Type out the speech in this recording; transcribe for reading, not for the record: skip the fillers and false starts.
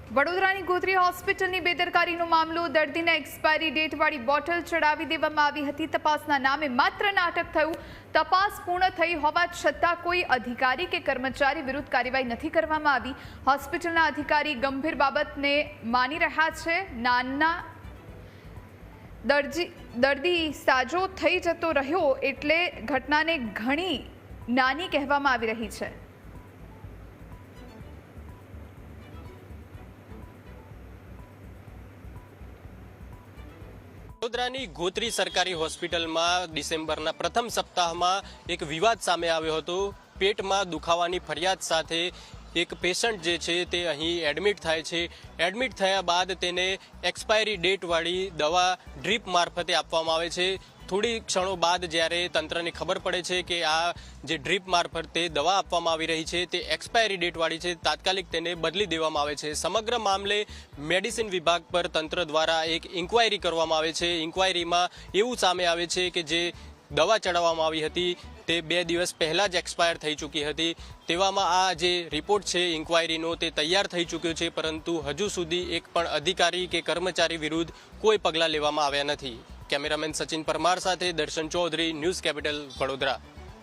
વડોદરાની ગોત્રી હોસ્પિટલની બેદરકારીનો મામલો। દર્દીને એક્સપાયરી ડેટવાળી બોટલ ચડાવી દેવામાં આવી હતી। તપાસના નામે માત્ર નાટક થયું। તપાસ પૂર્ણ થઈ હોવા છતાં કોઈ અધિકારી કે કર્મચારી વિરુદ્ધ કાર્યવાહી નથી કરવામાં આવી। હોસ્પિટલના અધિકારી ગંભીર બાબતને માની રહ્યા છે। નાના દર્દી સાજો થઈ જતો રહ્યો એટલે ઘટનાને ઘણી નાની કહેવામાં આવી રહી છે। વડોદરાની ગોત્રી સરકારી હોસ્પિટલમાં ડિસેમ્બરના પ્રથમ સપ્તાહમાં એક વિવાદ સામે આવ્યો હતો। પેટમાં દુખાવાની ફરિયાદ સાથે એક પેશન્ટ જે છે તે અહીં એડમિટ થાય છે। એડમિટ થયા બાદ તેને એક્સપાયરી ડેટવાળી દવા ડ્રીપ મારફતે આપવામાં આવે છે। થોડી ક્ષણો બાદ જ્યારે તંત્રને ખબર પડે છે કે આ જે ડ્રીપ મારફતે દવા આપવામાં આવી રહી છે તે એક્સપાયરી ડેટવાળી છે, તાત્કાલિક તેને બદલી દેવામાં આવે છે। સમગ્ર મામલે મેડિસિન વિભાગ પર તંત્ર દ્વારા એક ઇન્ક્વાયરી કરવામાં આવે છે। ઇન્ક્વાયરીમાં એવું સામે આવે છે કે જે દવા ચડાવવામાં આવી હતી તે 2 દિવસ પહેલાં જ એક્સપાયર થઈ ચૂકી હતી। તેવામાં આ જે રિપોર્ટ છે ઇન્ક્વાયરીનો તે તૈયાર થઈ ચૂક્યો છે, પરંતુ હજુ સુધી એક પણ અધિકારી કે કર્મચારી વિરુદ્ધ કોઈ પગલાં લેવામાં આવ્યા નથી। કેમેરામેન સચિન પરમાર સાથે દર્શન ચૌધરી, ન્યૂઝ કેપિટલ, વડોદરા।